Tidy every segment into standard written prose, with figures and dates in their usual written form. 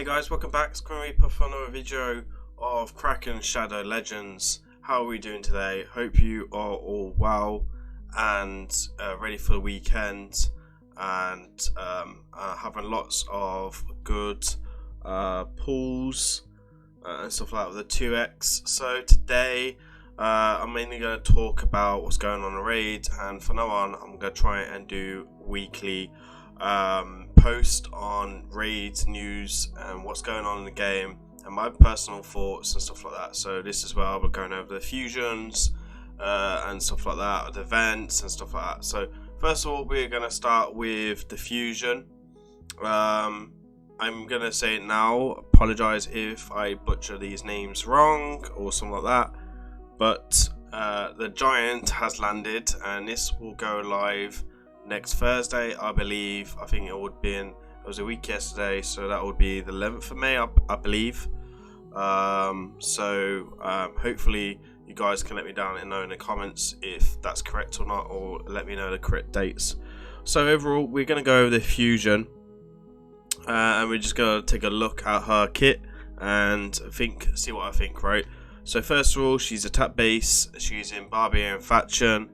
Hey guys, welcome back. It's Grimreaper for another video of Raidshadowlegends. How are we doing today? Hope you are all well and ready for the weekend and having lots of good pulls and stuff like that with the 2x. So today I'm mainly going to talk about what's going on in Raid, and from now on I'm going to try and do weekly post on Raid news and what's going on in the game and my personal thoughts and stuff like that. So this is where we're going over the fusions and stuff like that, the events and stuff like that. So first of all, we're going to start with the fusion. I'm going to say it now, apologize if I butcher these names wrong or something like that, but the giant has landed and this will go live next Thursday, I believe. I think it was a week yesterday, so that would be the 11th of May, I believe. Hopefully you guys can let me down and know in the comments if that's correct or not, or let me know the correct dates. So overall, we're going to go over the fusion and we're just going to take a look at her kit and see what I think, right? So first of all, she's attack base, she's in Barbarian faction.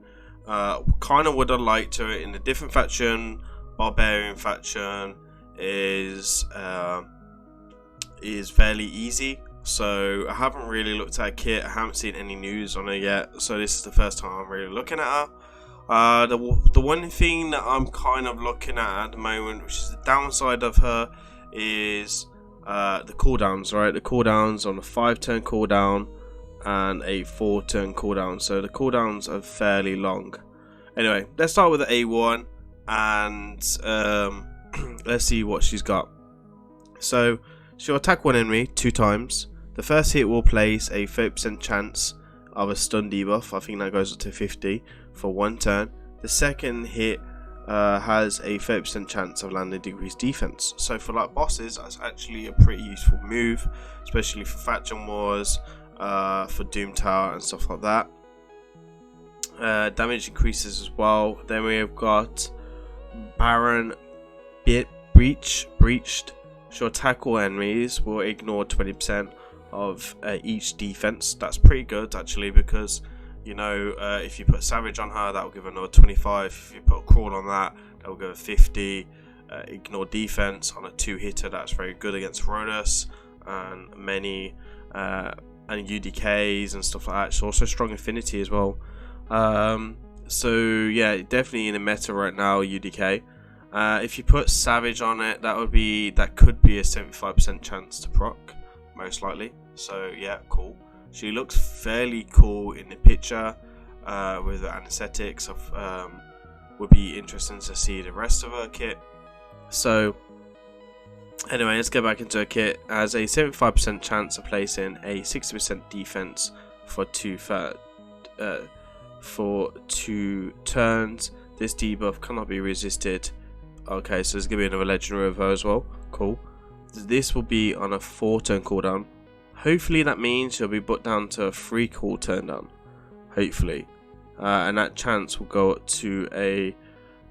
Kind of would have liked her in a different faction. Barbarian faction is fairly easy, so I haven't really looked at a kit. I haven't seen any news on her yet, so this is the first time I'm really looking at her. The one thing that I'm kind of looking at the moment, which is the downside of her, is the cooldowns, right? The cooldowns on a 5-turn cooldown and a 4-turn cooldown, so the cooldowns are fairly long. Anyway, let's start with the A1 and let's see what she's got. So she'll attack one enemy 2 times. The first hit will place a 30% chance of a stun debuff. I think that goes up to 50 for 1 turn. The second hit has a 30% chance of landing decreased defense. So for like bosses, that's actually a pretty useful move, especially for faction wars, for Doom Tower and stuff like that. Damage increases as well. Then we have got Baron Breached. She'll attack all enemies, will ignore 20% of each defense. That's pretty good actually, because you know, if you put Savage on her, that will give her another 25. If you put a Crawl on that, that will give her 50. Ignore defense on a 2-hitter, that's very good against Rhodas and many and UDKs and stuff like that. It's also strong affinity as well. So yeah, definitely in the meta right now, UDK. If you put Savage on it, that could be a 75% chance to proc, most likely. So yeah, cool. She looks fairly cool in the picture with the anesthetics. Would be interesting to see the rest of her kit. So anyway, let's get back into a kit. Has a 75% chance of placing a 60% defense for 2 turns. This debuff cannot be resisted. Okay, so there's gonna be another legendary of her as well. Cool. This will be on a 4-turn cooldown. Hopefully that means she'll be put down to a 3 cool turn down. Hopefully, and that chance will go up to a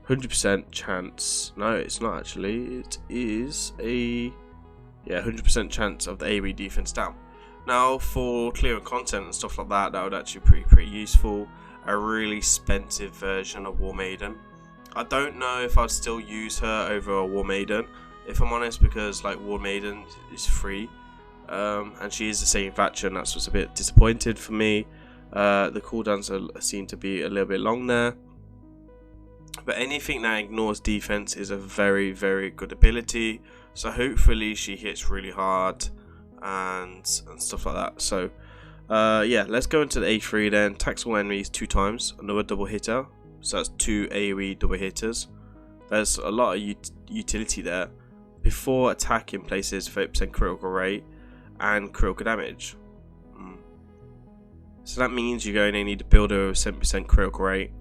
100% chance. No, it's not actually. It is a 100% chance of the AoE defense down. Now, for clearing content and stuff like that, that would actually be pretty useful. A really expensive version of War Maiden. I don't know if I'd still use her over a War Maiden, if I'm honest, because like War Maiden is free, and she is the same faction. That's what's a bit disappointed for me. The cooldowns seem to be a little bit long there. But anything that ignores defense is a very, very good ability. So hopefully she hits really hard and stuff like that. So yeah, let's go into the A3 then. Attacks all enemies 2 times, another double hitter. So that's 2 AoE double hitters. There's a lot of utility there. Before attacking, places 30% critical rate and critical damage. So that means you're going to need to build her with 70% critical rate,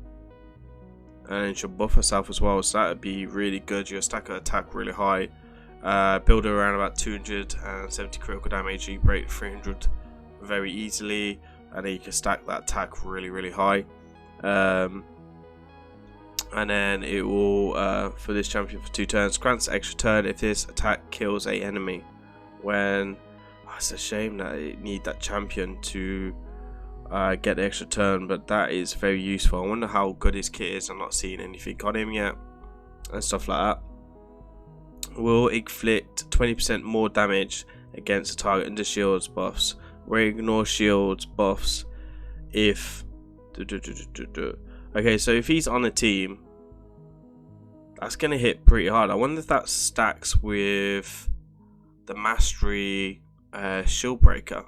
and she'll buff herself as well, so that would be really good. You'll stack her attack really high, build her around about 270 critical damage, you break 300 very easily, and then you can stack that attack really, really high. And then it will, for this champion for 2 turns, grants extra turn if this attack kills a enemy. when it's a shame that it need that champion to get the extra turn, but that is very useful. I wonder how good his kit is. I'm not seeing anything on him yet and stuff like that. Will inflict 20% more damage against the target under shields buffs. Will ignore shields buffs if okay, so if he's on a team, that's gonna hit pretty hard. I wonder if that stacks with the mastery shield breaker.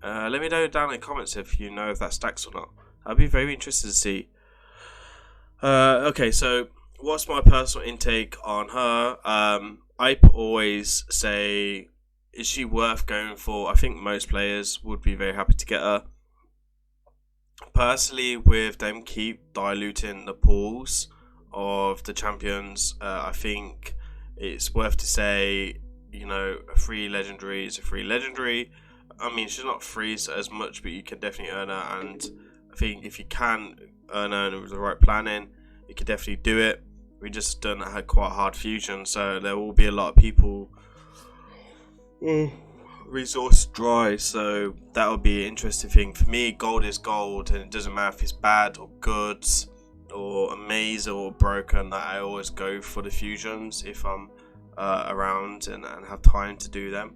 Let me know down in the comments if you know if that stacks or not. I'd be very interested to see. Okay, so what's my personal intake on her? I always say, is she worth going for? I think most players would be very happy to get her. Personally, with them keep diluting the pools of the champions, I think it's worth to say, you know, a free legendary is a free legendary. I mean, she's not free as much, but you can definitely earn her, and I think if you can earn her with the right planning, you can definitely do it. We just done had quite hard fusion, so there will be a lot of people resource dry, so that would be an interesting thing. For me, gold is gold, and it doesn't matter if it's bad or good or amazing or broken. That I always go for the fusions if I'm around and have time to do them.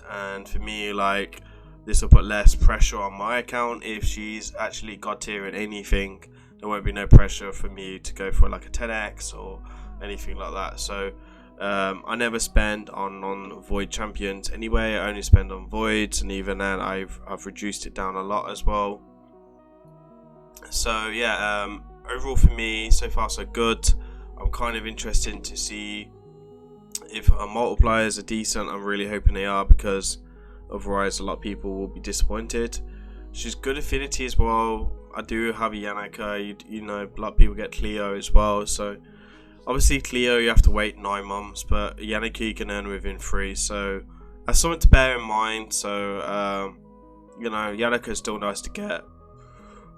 And for me, like, this will put less pressure on my account. If she's actually god tier in anything, there won't be no pressure for me to go for like a 10x or anything like that. So I never spend on void champions anyway. I only spend on voids, and even then I've reduced it down a lot as well. So yeah, overall for me, so far so good. I'm kind of interested to see if our multipliers are decent. I'm really hoping they are, because otherwise a lot of people will be disappointed. She's good affinity as well. I do have a Yanaka, you know, a lot of people get Cleo as well, so obviously Cleo you have to wait 9 months, but Yanaka you can earn within 3, so that's something to bear in mind. So you know, Yanaka is still nice to get,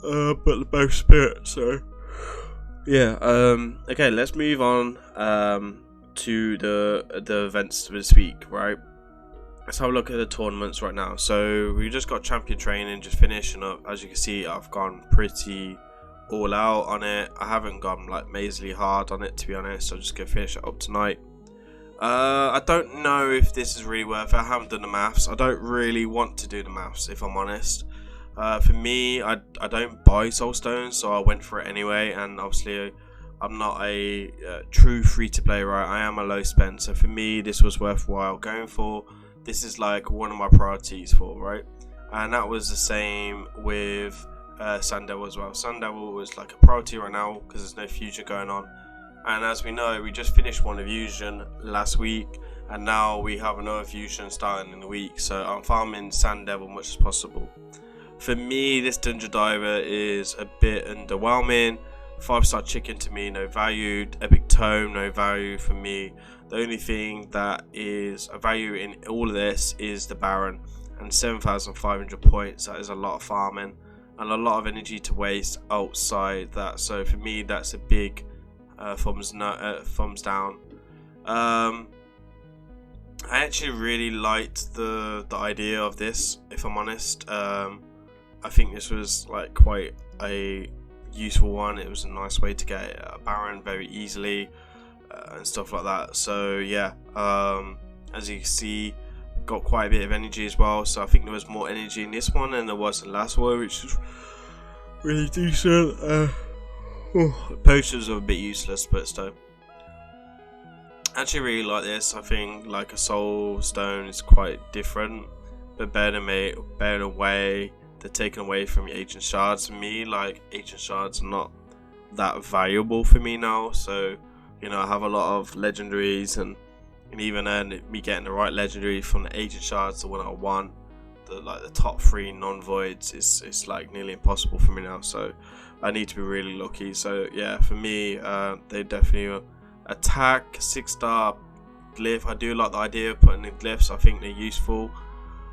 but the both spirit, so yeah. Okay, let's move on to the events this week, right? Let's have a look at the tournaments right now. So we just got champion training just finishing up. As you can see, I've gone pretty all out on it. I haven't gone like mazily hard on it, to be honest. I'm just gonna finish it up tonight. I don't know if this is really worth it. I haven't done the maths. I don't really want to do the maths, if I'm honest. For me, I don't buy soul stones, so I went for it anyway. And obviously I'm not a true free-to-play, right? I am a low spend, so for me this was worthwhile going for. This is like one of my priorities for, right? And that was the same with Sandevil as well. Sandevil was like a priority right now because there's no fusion going on. And as we know, we just finished one fusion last week, and now we have another fusion starting in the week. So I'm farming Sandevil much as possible. For me, this Dungeon Diver is a bit underwhelming. 5-star chicken to me, no value. Epic Tome, no value for me. The only thing that is a value in all of this is the Baron, and 7,500 points. That is a lot of farming and a lot of energy to waste outside that. So for me, that's a big thumbs down. I actually really liked the idea of this, if I'm honest. I think this was like quite a useful one. It was a nice way to get a Baron very easily and stuff like that. So yeah, as you can see, got quite a bit of energy as well. So I think there was more energy in this one than there was in the last one, which is really decent. Potions are a bit useless, but still. Actually really like this. I think like a soul stone is quite different, but better away. They're taken away from your ancient shards. For me, like, ancient shards are not that valuable for me now. So, you know, I have a lot of legendaries, and even then, me getting the right legendary from the ancient shards, the one I want, the top 3 non-voids, it's like nearly impossible for me now. So I need to be really lucky. So yeah, for me, they definitely attack 6-star glyph. I do like the idea of putting in glyphs. I think they're useful.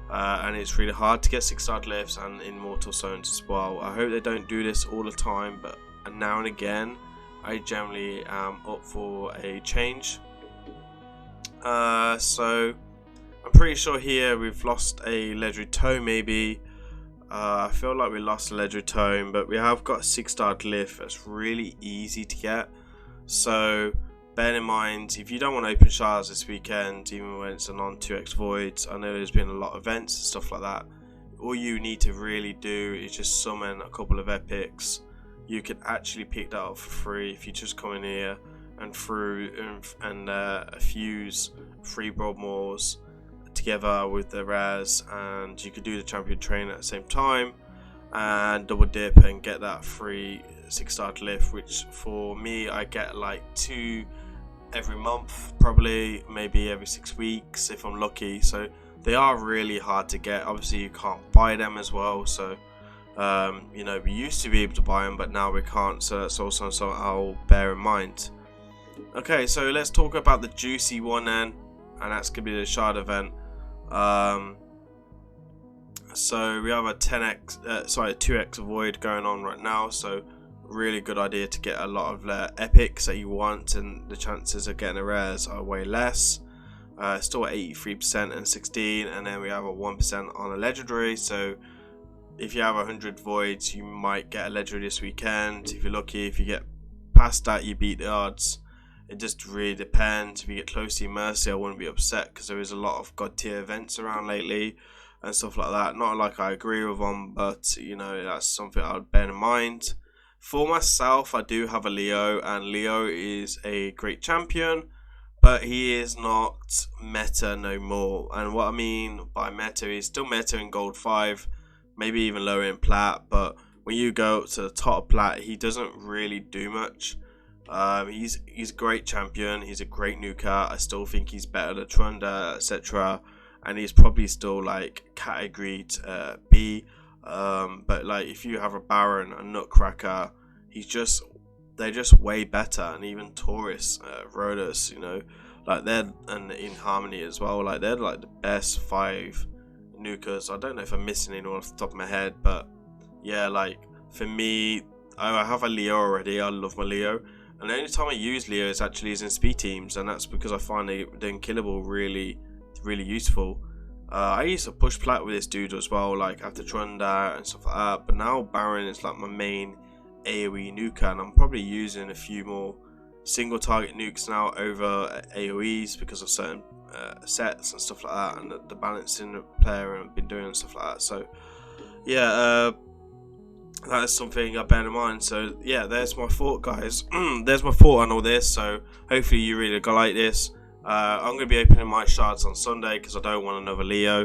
And it's really hard to get 6-star glyphs and immortal zones as well. I hope they don't do this all the time, but now and again I generally am up for a change. So I'm pretty sure here we've lost a legendary tome maybe. I feel like we lost a legendary tome, but we have got a 6-star glyph that's really easy to get. So bear in mind, if you don't want to open shards this weekend, even when it's a non-2x void, I know there's been a lot of events and stuff like that, all you need to really do is just summon a couple of epics. You can actually pick that up for free if you just come in here and fuse 3 Broadmoors together with the rares, and you could do the champion train at the same time and double dip and get that free 6-star glyph, which for me I get like 2 every month, probably maybe every 6 weeks if I'm lucky. So they are really hard to get. Obviously you can't buy them as well, so you know, we used to be able to buy them but now we can't, so that's also something I'll bear in mind. Okay, so let's talk about the juicy one then, and that's gonna be the shard event. So we have a 2x void going on right now, so really good idea to get a lot of epics that you want, and the chances of getting the rares are way less. Still at 83% and 16, and then we have a 1% on a legendary. So if you have 100 voids, you might get a legendary this weekend if you're lucky. If you get past that, you beat the odds. It just really depends. If you get close to your Mercy, I wouldn't be upset because there is a lot of god tier events around lately and stuff like that. Not like I agree with them, but you know, that's something I would bear in mind. For myself, I do have a Leo, and Leo is a great champion, but he is not meta no more. And what I mean by meta, he's still meta in gold 5, maybe even lower in plat, but when you go to the top of plat, he doesn't really do much. He's a great champion, he's a great nuker. I still think he's better than Trunda, etc. And he's probably still like category B. But like if you have a Baron, a Nutcracker, they're just way better. And even Taurus, Rhodus, you know, like they're, and in Harmony as well, like they're like the best 5 nukers. I don't know if I'm missing anyone off the top of my head, but yeah, like for me, I have a Leo already. I love my Leo. And the only time I use Leo is actually in speed teams, and that's because I find the unkillable really useful. I used to push plat with this dude as well, like after Trunda and stuff like that, but now Baron is like my main AoE nuker, and I'm probably using a few more single target nukes now over AoEs because of certain sets and stuff like that, and the balancing the player and I've been doing and stuff like that. So yeah, that is something I bear in mind. So yeah, there's my thought, guys. There's my thought on all this. So hopefully you really go like this. I'm going to be opening my shards on Sunday because I don't want another Leo,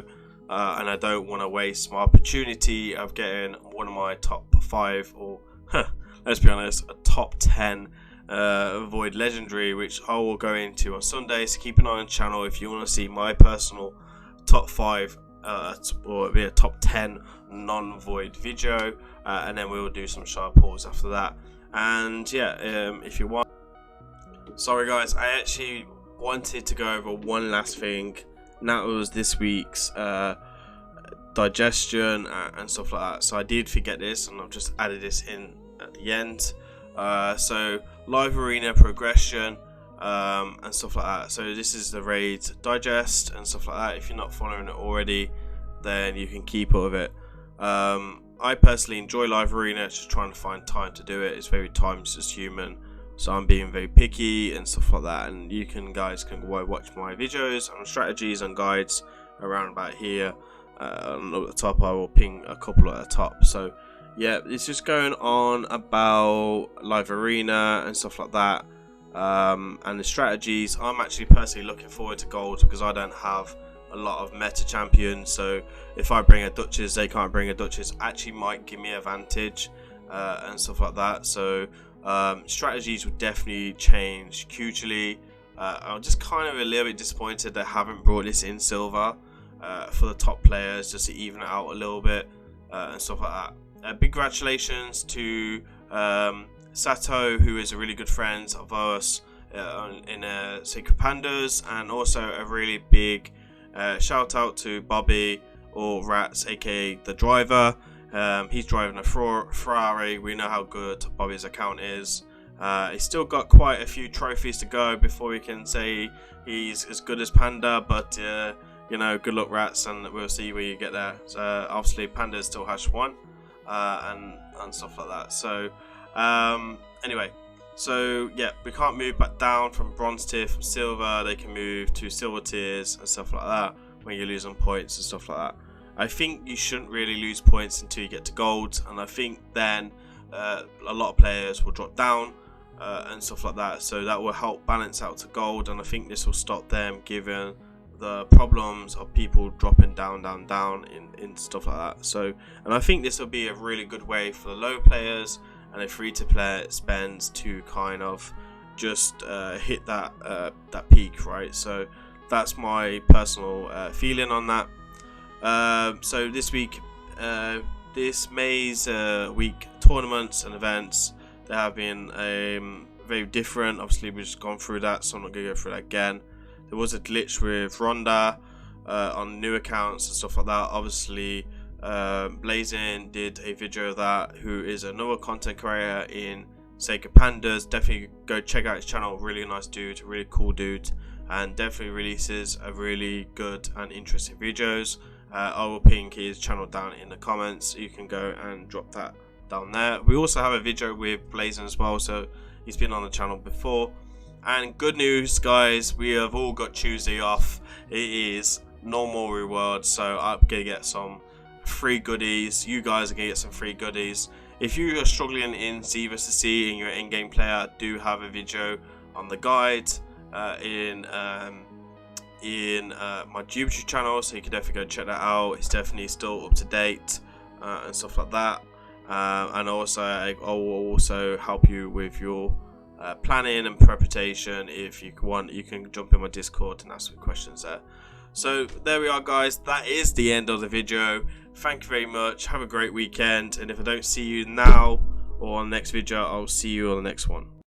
and I don't want to waste my opportunity of getting one of my top 5 or let's be honest, a top 10 void legendary, which I will go into on Sunday. So keep an eye on the channel if you want to see my personal top 5 or it'll be a top 10 non-void video, and then we will do some shard pulls after that. And yeah, if you want, sorry guys, I actually wanted to go over one last thing, and that was this week's digestion and stuff like that. So I did forget this, and I've just added this in at the end. So live arena progression and stuff like that. So this is the raid digest and stuff like that. If you're not following it already, then you can keep up with it. I personally enjoy live arena, just trying to find time to do it. It's very time consuming, so I'm being very picky and stuff like that. And you guys can go watch my videos and strategies and guides around about here. At the top I will ping a couple at the top. So yeah, it's just going on about live arena and stuff like that, and the strategies. I'm actually personally looking forward to gold because I don't have a lot of meta champions, so if I bring a Duchess, they can't bring a Duchess, actually might give me advantage and stuff like that. So strategies would definitely change hugely. I'm just kind of a little bit disappointed they haven't brought this in silver for the top players, just to even it out a little bit and stuff like that. Big congratulations to Sato, who is a really good friend of us in Sacred Pandas, and also a really big shout out to Bobby or Rats, aka the driver. He's driving a Ferrari. We know how good Bobby's account is. He's still got quite a few trophies to go before we can say he's as good as Panda, but you know, good luck rats, and we'll see where you get there. So obviously Panda is still #1 and stuff like that. So anyway, so yeah, we can't move back down from bronze tier. From silver they can move to silver tiers and stuff like that when you lose on points and stuff like that. I think you shouldn't really lose points until you get to gold, and I think then a lot of players will drop down and stuff like that, so that will help balance out to gold, and I think this will stop them given the problems of people dropping down in stuff like that. So, and I think this will be a really good way for the low players and a free-to-play spends to kind of just hit that that peak, right? So that's my personal feeling on that. So this week, this May's week tournaments and events, they have been very different. Obviously we've just gone through that, so I'm not going to go through that again. There was a glitch with Rhonda on new accounts and stuff like that. Obviously Blazing did a video of that, who is another content creator in Sacred Pandas. Definitely go check out his channel. Really nice dude, really cool dude, and definitely releases a really good and interesting videos. I will ping his channel down in the comments. You can go and drop that down there. We also have a video with Blazing as well, so he's been on the channel before. And good news, guys, we have all got Tuesday off. It is normal rewards, so I'm gonna get some free goodies. You guys are gonna get some free goodies. If you are struggling in C vs C and you're an in-game player, I do have a video on the guide in my YouTube channel, so you can definitely go check that out. It's definitely still up to date and stuff like that. And also I will also help you with your planning and preparation. If you want, you can jump in my Discord and ask me questions there. So there we are, guys. That is the end of the video. Thank you very much. Have a great weekend, and if I don't see you now or on the next video, I'll see you on the next one.